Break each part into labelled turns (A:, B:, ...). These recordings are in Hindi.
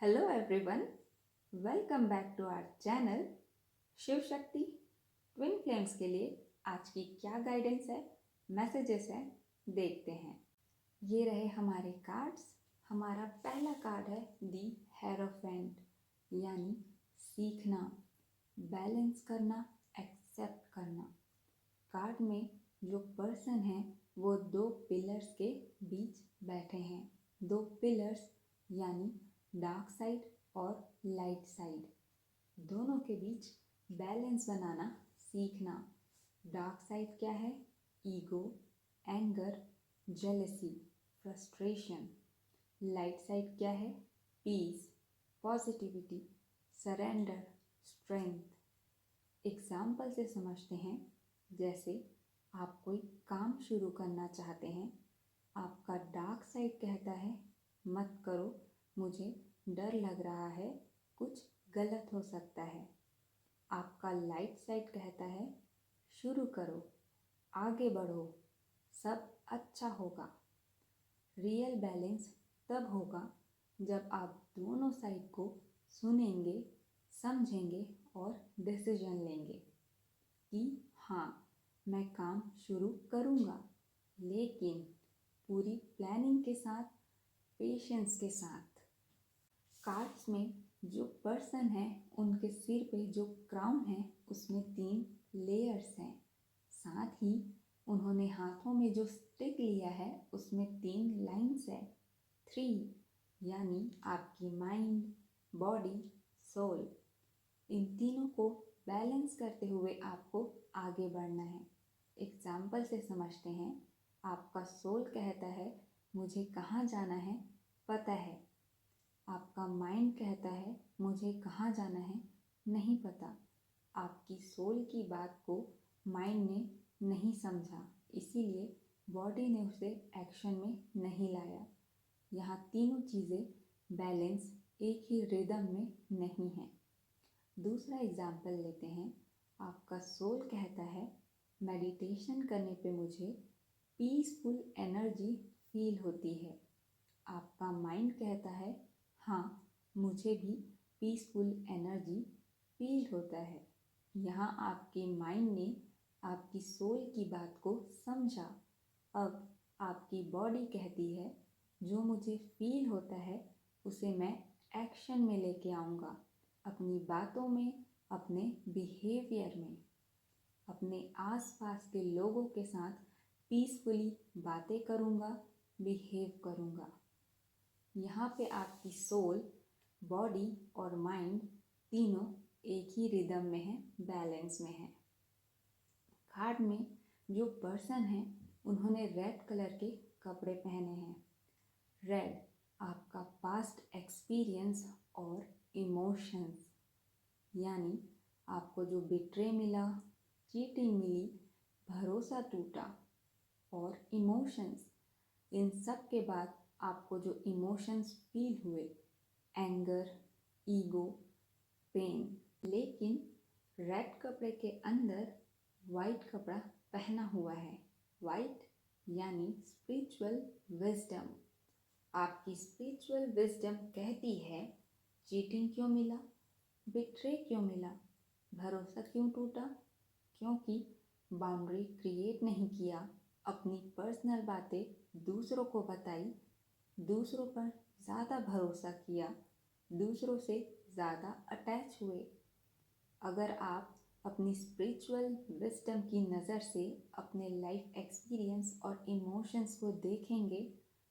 A: Hello everyone, welcome back to our channel Shiv Shakti twin flames के लिए आज की क्या गाइडेंस है, मैसेजेस है, देखते हैं। ये रहे हमारे कार्ड्स। हमारा पहला कार्ड है दी हेरोफेंट, यानी सीखना, बैलेंस करना, एक्सेप्ट करना। कार्ड में जो पर्सन है वो दो पिलर्स के बीच बैठे हैं। दो पिलर्स यानी डार्क साइड और लाइट साइड, दोनों के बीच बैलेंस बनाना सीखना। डार्क साइड क्या है? Ego, anger, jealousy, frustration. Light side क्या है? Peace, positivity, surrender, strength. Example से समझते हैं। जैसे आप कोई काम शुरू करना चाहते हैं, आपका डार्क साइड कहता है मत करो, मुझे डर लग रहा है, कुछ गलत हो सकता है। आपका लाइट साइड कहता है शुरू करो, आगे बढ़ो, सब अच्छा होगा। रियल बैलेंस तब होगा जब आप दोनों साइड को सुनेंगे, समझेंगे और डिसीजन लेंगे कि हाँ, मैं काम शुरू करूँगा, लेकिन पूरी प्लानिंग के साथ, पेशेंस के साथ। कार्ड्स में जो पर्सन है उनके सिर पे जो क्राउन है उसमें 3 लेयर्स हैं। साथ ही उन्होंने हाथों में जो स्टिक लिया है उसमें 3 लाइन्स है। 3 यानी आपकी माइंड, बॉडी, सोल। इन तीनों को बैलेंस करते हुए आपको आगे बढ़ना है। एग्जाम्पल से समझते हैं। आपका सोल कहता है मुझे कहाँ जाना है पता है। आपका माइंड कहता है मुझे कहाँ जाना है नहीं पता। आपकी सोल की बात को माइंड ने नहीं समझा, इसीलिए बॉडी ने उसे एक्शन में नहीं लाया। यहाँ तीनों चीज़ें बैलेंस एक ही रिदम में नहीं है। दूसरा एग्जाम्पल लेते हैं। आपका सोल कहता है मेडिटेशन करने पे मुझे पीसफुल एनर्जी फील होती है। आपका माइंड कहता है हाँ, मुझे भी पीसफुल एनर्जी फील होता है। यहाँ आपके माइंड ने आपकी सोल की बात को समझा। अब आपकी बॉडी कहती है जो मुझे फील होता है उसे मैं एक्शन में लेके आऊँगा, अपनी बातों में, अपने बिहेवियर में, अपने आसपास के लोगों के साथ पीसफुली बातें करूँगा, बिहेव करूँगा। यहाँ पे आपकी सोल, बॉडी और माइंड तीनों एक ही रिदम में है, बैलेंस में है। कार्ड में जो पर्सन है उन्होंने रेड कलर के कपड़े पहने हैं। रेड आपका पास्ट एक्सपीरियंस और इमोशंस, यानी आपको जो बिट्रे मिला, चीटिंग मिली, भरोसा टूटा और इमोशंस, इन सब के बाद आपको जो इमोशंस फील हुए, एंगर, ईगो, पेन। लेकिन रेड कपड़े के अंदर वाइट कपड़ा पहना हुआ है। वाइट यानी स्पिरिचुअल विजडम। आपकी स्पिरिचुअल विजडम कहती है चीटिंग क्यों मिला, बिट्रे क्यों मिला, भरोसा क्यों टूटा? क्योंकि बाउंड्री क्रिएट नहीं किया, अपनी पर्सनल बातें दूसरों को बताई, दूसरों पर ज़्यादा भरोसा किया, दूसरों से ज़्यादा अटैच हुए। अगर आप अपनी स्पिरिचुअल विजडम की नज़र से अपने लाइफ एक्सपीरियंस और इमोशंस को देखेंगे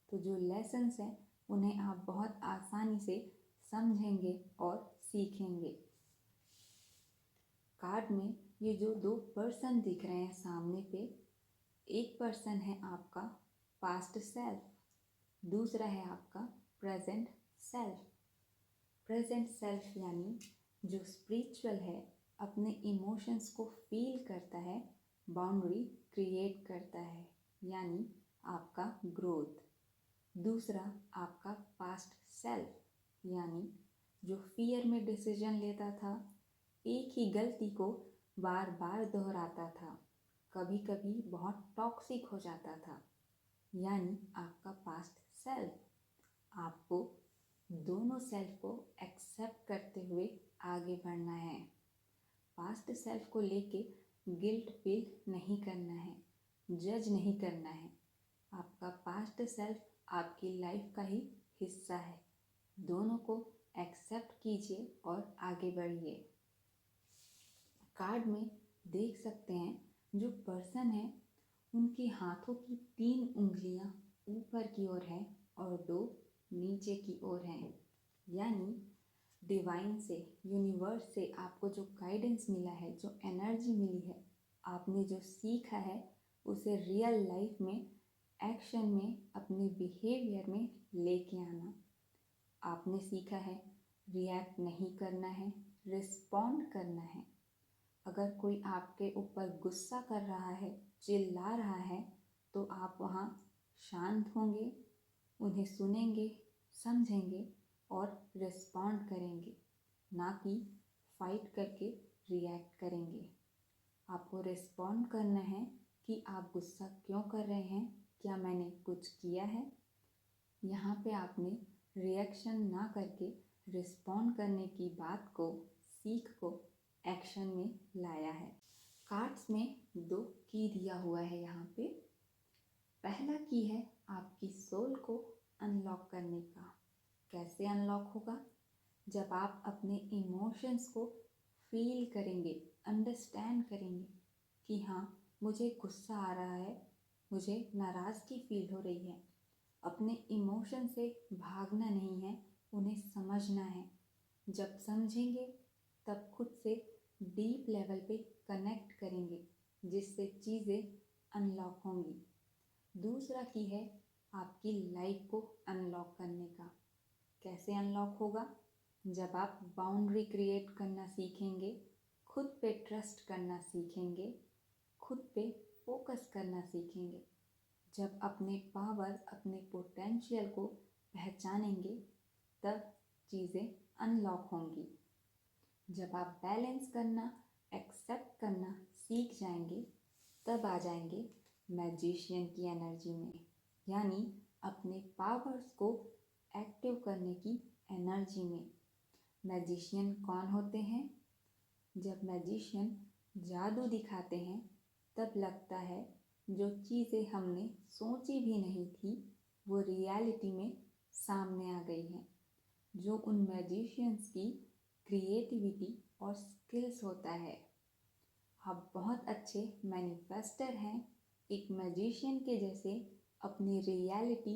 A: तो जो लेसन्स हैं उन्हें आप बहुत आसानी से समझेंगे और सीखेंगे। कार्ड में ये जो 2 पर्सन दिख रहे हैं सामने पे, एक पर्सन है आपका पास्ट सेल्फ, दूसरा है आपका प्रेजेंट सेल्फ। प्रेजेंट सेल्फ यानी जो स्पिरिचुअल है, अपने इमोशंस को फील करता है, बाउंड्री क्रिएट करता है, यानी आपका ग्रोथ। दूसरा आपका पास्ट सेल्फ, यानी जो फियर में डिसीजन लेता था, एक ही गलती को बार बार दोहराता था, कभी कभी बहुत टॉक्सिक हो जाता था, यानी आपका पास्ट सेल्फ। आपको दोनों सेल्फ को एक्सेप्ट करते हुए आगे बढ़ना है। पास्ट सेल्फ को लेके गिल्ट फील नहीं करना है, जज नहीं करना है। आपका पास्ट सेल्फ आपकी लाइफ का ही हिस्सा है। दोनों को एक्सेप्ट कीजिए और आगे बढ़िए। कार्ड में देख सकते हैं जो पर्सन है उनके हाथों की 3 उंगलियां ऊपर की ओर है और 2 नीचे की ओर हैं। यानी डिवाइन से, यूनिवर्स से आपको जो गाइडेंस मिला है, जो एनर्जी मिली है, आपने जो सीखा है उसे रियल लाइफ में, एक्शन में, अपने बिहेवियर में लेके आना। आपने सीखा है रिएक्ट नहीं करना है, रिस्पॉन्ड करना है। अगर कोई आपके ऊपर गुस्सा कर रहा है, चिल्ला रहा है, तो आप वहाँ शांत होंगे, उन्हें सुनेंगे, समझेंगे और रिस्पॉन्ड करेंगे, ना कि फाइट करके रिएक्ट करेंगे। आपको रिस्पॉन्ड करना है कि आप गुस्सा क्यों कर रहे हैं, क्या मैंने कुछ किया है। यहाँ पे आपने रिएक्शन ना करके रिस्पॉन्ड करने की बात को, सीख को एक्शन में लाया है। कार्ड्स में 2 की दिया हुआ है यहाँ पे। पहला की है आपकी सोल को अनलॉक करने का। कैसे अनलॉक होगा? जब आप अपने इमोशंस को फील करेंगे, अंडरस्टैंड करेंगे कि हाँ मुझे गुस्सा आ रहा है, मुझे नाराज़गी फील हो रही है। अपने इमोशन से भागना नहीं है, उन्हें समझना है। जब समझेंगे तब खुद से डीप लेवल पे कनेक्ट करेंगे, जिससे चीज़ें अनलॉक होंगी। दूसरा की है आपकी लाइफ को अनलॉक करने का। कैसे अनलॉक होगा? जब आप बाउंड्री क्रिएट करना सीखेंगे, खुद पे ट्रस्ट करना सीखेंगे, खुद पे फोकस करना सीखेंगे। जब अपने पावर, अपने पोटेंशियल को पहचानेंगे, तब चीज़ें अनलॉक होंगी। जब आप बैलेंस करना, एक्सेप्ट करना सीख जाएंगे, तब आ जाएंगे मैजिशियन की एनर्जी में, यानी अपने पावर्स को एक्टिव करने की एनर्जी में। मैजिशियन कौन होते हैं? जब मैजिशियन जादू दिखाते हैं तब लगता है जो चीज़ें हमने सोची भी नहीं थी वो रियलिटी में सामने आ गई हैं। जो उन मैजिशियंस की क्रिएटिविटी और स्किल्स होता है। आप बहुत अच्छे मैनिफेस्टर हैं। एक मैजिशियन के जैसे अपनी रियलिटी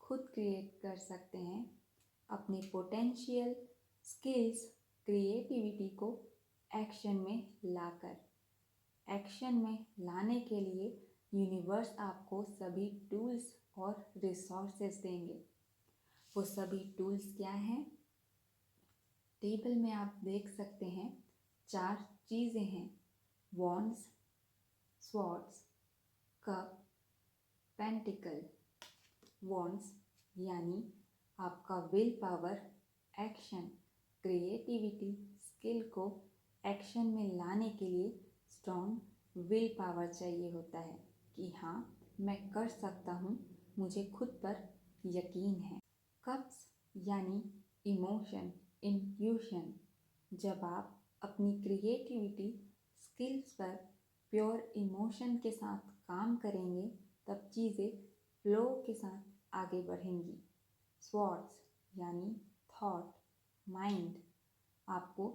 A: खुद क्रिएट कर सकते हैं। अपने पोटेंशियल, स्किल्स, क्रिएटिविटी को एक्शन में लाकर, एक्शन में लाने के लिए यूनिवर्स आपको सभी टूल्स और रिसोर्सेज देंगे। वो सभी टूल्स क्या हैं? टेबल में आप देख सकते हैं 4 चीज़ें हैं। Wands, swords, cup, pentacle. Wands यानी आपका will power, action, creativity, skill को एक्शन में लाने के लिए स्ट्रॉन्ग विल पावर चाहिए होता है कि हाँ मैं कर सकता हूँ, मुझे खुद पर यकीन है। कप्स यानी इमोशन, इंट्यूशन। जब आप अपनी क्रिएटिविटी, स्किल्स पर प्योर इमोशन के साथ काम करेंगे तब चीज़ें फ्लो के साथ आगे बढ़ेंगी। स्वॉर्ड्स यानी थॉट, माइंड। आपको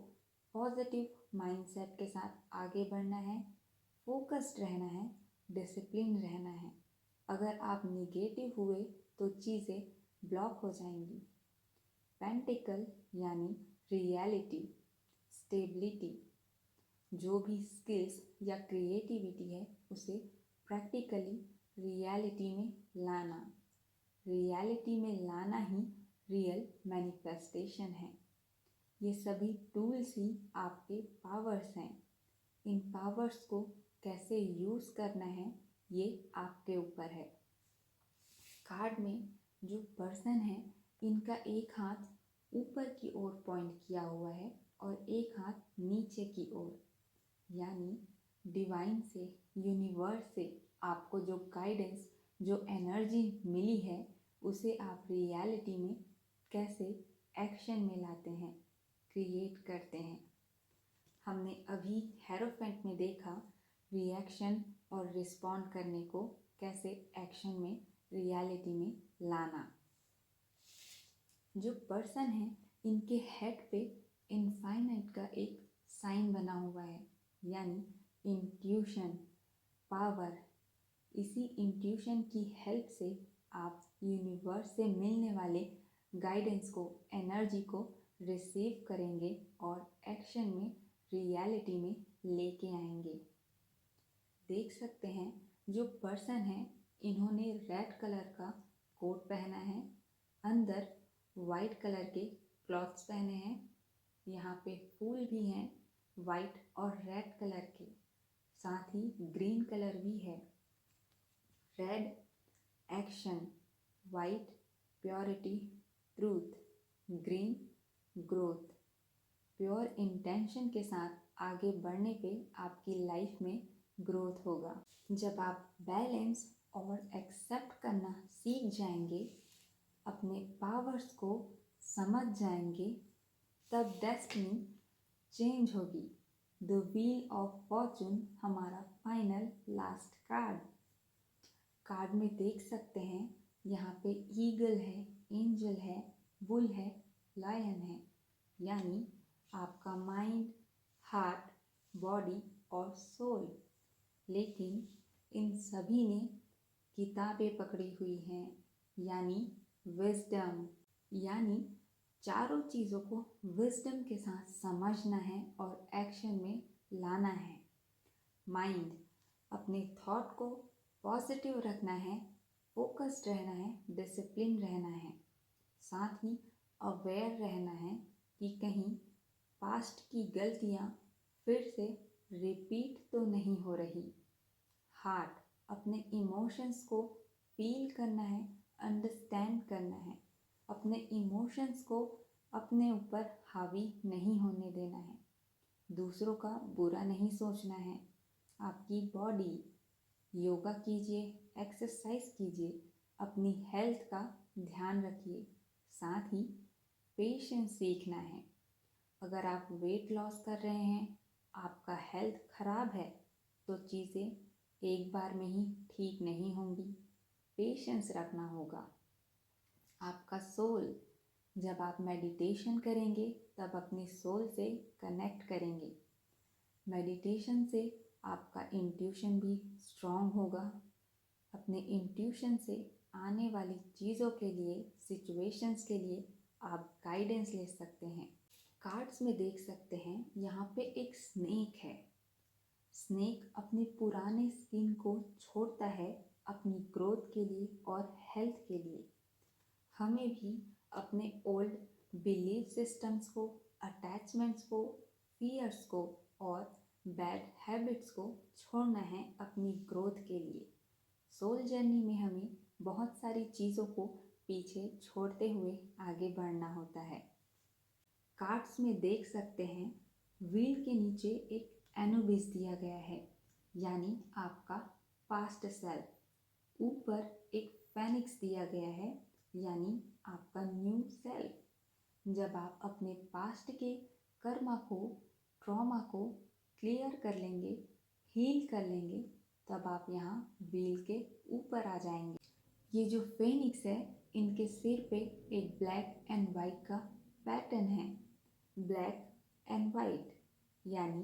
A: पॉजिटिव माइंडसेट के साथ आगे बढ़ना है, फोकस्ड रहना है, डिसिप्लिन रहना है। अगर आप निगेटिव हुए तो चीज़ें ब्लॉक हो जाएंगी। पेंटिकल यानी रियलिटी, स्टेबिलिटी। जो भी स्किल्स या क्रिएटिविटी है उसे प्रैक्टिकली रियलिटी में लाना। रियलिटी में लाना ही रियल मैनिफेस्टेशन है। ये सभी टूल्स ही आपके पावर्स हैं। इन पावर्स को कैसे यूज़ करना है ये आपके ऊपर है। कार्ड में जो पर्सन है इनका एक हाथ ऊपर की ओर पॉइंट किया हुआ है और एक हाथ नीचे की ओर, यानी डिवाइन से, यूनिवर्स से आपको जो गाइडेंस, जो एनर्जी मिली है उसे आप रियलिटी में कैसे एक्शन में लाते हैं, क्रिएट करते हैं। हमने अभी हेरोफेंट में देखा रिएक्शन और रिस्पॉन्ड करने को कैसे एक्शन में, रियलिटी में लाना। जो पर्सन है इनके हेड पे इनफाइनाइट का एक साइन बना हुआ है, यानी इंट्यूशन, पावर। इसी इंट्यूशन की हेल्प से आप यूनिवर्स से मिलने वाले गाइडेंस को, एनर्जी को रिसीव करेंगे और एक्शन में, रियलिटी में लेके आएंगे। देख सकते हैं जो पर्सन है इन्होंने रेड कलर का कोट पहना है, अंदर वाइट कलर के क्लॉथ्स पहने हैं। यहाँ पे फूल भी हैं वाइट और रेड कलर के, साथ ही ग्रीन कलर भी है। Red action, white purity, truth, green growth. Pure intention के साथ आगे बढ़ने पे आपकी लाइफ में ग्रोथ होगा। जब आप बैलेंस और एक्सेप्ट करना सीख जाएंगे, अपने पावर्स को समझ जाएंगे, तब डेस्टिनी चेंज होगी। द व्हील ऑफ फॉर्चून हमारा फाइनल लास्ट कार्ड में देख सकते हैं। यहाँ पे ईगल है, एंजल है, बुल है, लायन है, यानी आपका माइंड, हार्ट, बॉडी और सोल। लेकिन इन सभी ने किताबें पकड़ी हुई हैं, यानी विजडम, यानी चारों चीज़ों को विजडम के साथ समझना है और एक्शन में लाना है। माइंड, अपने थॉट को पॉजिटिव रखना है, फोकस्ड रहना है, डिसिप्लिन रहना है। साथ ही अवेयर रहना है कि कहीं पास्ट की गलतियाँ फिर से रिपीट तो नहीं हो रही। हार्ट, अपने इमोशंस को फील करना है, अंडरस्टैंड करना है। अपने इमोशंस को अपने ऊपर हावी नहीं होने देना है। दूसरों का बुरा नहीं सोचना है। आपकी बॉडी, योगा कीजिए, एक्सरसाइज कीजिए, अपनी हेल्थ का ध्यान रखिए। साथ ही पेशेंस सीखना है। अगर आप वेट लॉस कर रहे हैं, आपका हेल्थ खराब है, तो चीज़ें एक बार में ही ठीक नहीं होंगी। पेशेंस रखना होगा। आपका सोल, जब आप मेडिटेशन करेंगे तब अपनी सोल से कनेक्ट करेंगे। मेडिटेशन से आपका इंट्यूशन भी स्ट्रॉन्ग होगा। अपने इंट्यूशन से आने वाली चीज़ों के लिए, सिचुएशंस के लिए आप गाइडेंस ले सकते हैं। कार्ड्स में देख सकते हैं यहाँ पे एक स्नेक है। स्नेक अपने पुराने स्किन को छोड़ता है अपनी ग्रोथ के लिए और हेल्थ के लिए। हमें भी अपने ओल्ड बिलीफ सिस्टम्स को, अटैचमेंट्स को, फियर्स को और बैड हैबिट्स को छोड़ना है अपनी ग्रोथ के लिए। सोल जर्नी में हमें बहुत सारी चीज़ों को पीछे छोड़ते हुए आगे बढ़ना होता है। कार्ड्स में देख सकते हैं व्हील के नीचे एक एनोबिस दिया गया है, यानी आपका पास्ट सेल्फ। ऊपर एक फेनिक्स दिया गया है, यानी आपका न्यू सेल्फ। जब आप अपने पास्ट के कर्मा को, ट्रॉमा को क्लियर कर लेंगे, हील कर लेंगे, तब आप यहाँ व्हील के ऊपर आ जाएंगे। ये जो फेनिक्स है, इनके सिर पे एक ब्लैक एंड वाइट का पैटर्न है। ब्लैक एंड वाइट यानी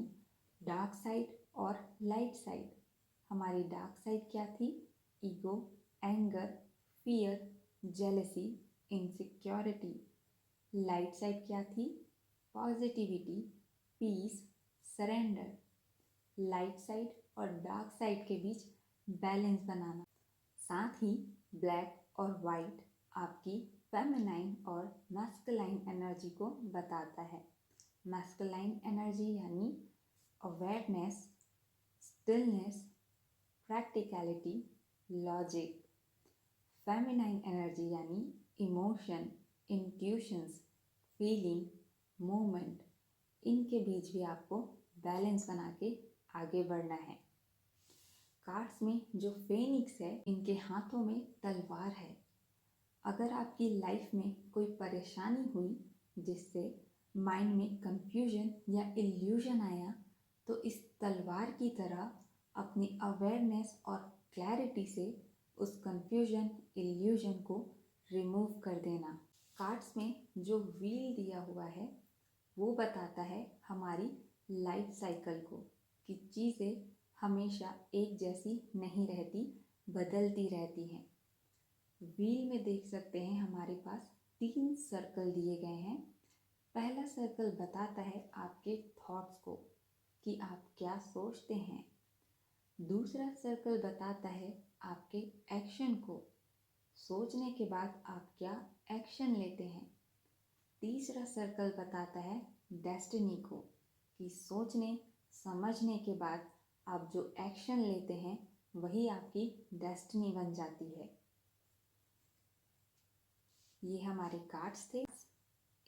A: डार्क साइड और लाइट साइड। हमारी डार्क साइड क्या थी? Ego, anger, fear, jealousy, insecurity. Light side क्या थी? Positivity, peace, surrender. Light side और डार्क साइड के बीच बैलेंस बनाना। साथ ही ब्लैक और वाइट आपकी फेमिनाइन और मैस्कुलाइन एनर्जी को बताता है। मैस्कुलाइन एनर्जी यानी awareness, stillness, practicality, logic. Feminine energy यानी इमोशन, इंट्यूशंस, फीलिंग, मूवमेंट। इनके बीच भी आपको बैलेंस बना के आगे बढ़ना है। कार्ड्स में जो फेनिक्स है, इनके हाथों में तलवार है। अगर आपकी लाइफ में कोई परेशानी हुई जिससे माइंड में कंफ्यूजन या इल्यूजन आया, तो इस तलवार की तरह अपनी अवेयरनेस और क्लैरिटी से उस कंफ्यूजन इल्यूजन को रिमूव कर देना। कार्ड्स में जो व्हील दिया हुआ है वो बताता है हमारी लाइफ साइकिल को, कि चीज़ें हमेशा एक जैसी नहीं रहती, बदलती रहती हैं। व्हील में देख सकते हैं हमारे पास 3 सर्कल दिए गए हैं। पहला सर्कल बताता है आपके थॉट्स को, कि आप क्या सोचते हैं। दूसरा सर्कल बताता है आपके एक्शन को, सोचने के बाद आप क्या एक्शन लेते हैं। तीसरा सर्कल बताता है डेस्टिनी को, कि सोचने समझने के बाद आप जो एक्शन लेते हैं वही आपकी डेस्टिनी बन जाती है। ये हमारे कार्ड्स थे।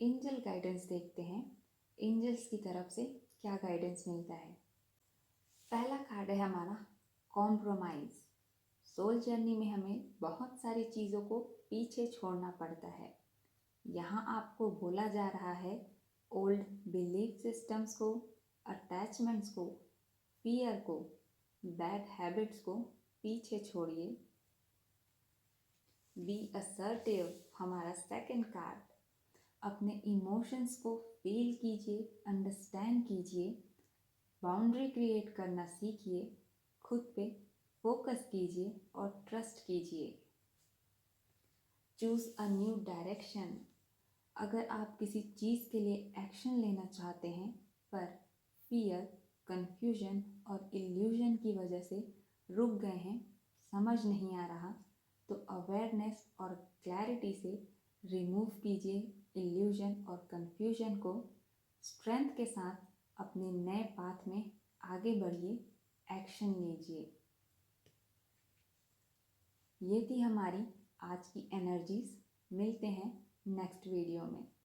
A: एंजल गाइडेंस देखते हैं, एंजल्स की तरफ से क्या गाइडेंस मिलता है। पहला कार्ड है हमारा कॉम्प्रोमाइज़। सोल जर्नी में हमें बहुत सारी चीज़ों को पीछे छोड़ना पड़ता है। यहाँ आपको बोला जा रहा है ओल्ड बिलीफ सिस्टम्स को, अटैचमेंट्स को, फियर को, बैड हैबिट्स को पीछे छोड़िए। बी असर्टिव हमारा सेकंड कार्ड। अपने इमोशंस को फील कीजिए, अंडरस्टैंड कीजिए, बाउंड्री क्रिएट करना सीखिए, खुद पे फोकस कीजिए और ट्रस्ट कीजिए। Choose a new direction. अगर आप किसी चीज़ के लिए एक्शन लेना चाहते हैं पर फियर, कंफ्यूजन और इल्यूजन की वजह से रुक गए हैं, समझ नहीं आ रहा, तो अवेयरनेस और क्लैरिटी से रिमूव कीजिए इल्यूजन और कंफ्यूजन को। स्ट्रेंथ के साथ अपने नए पाथ में आगे बढ़िए, एक्शन लीजिए। ये थी हमारी आज की एनर्जीज। मिलते हैं नेक्स्ट वीडियो में।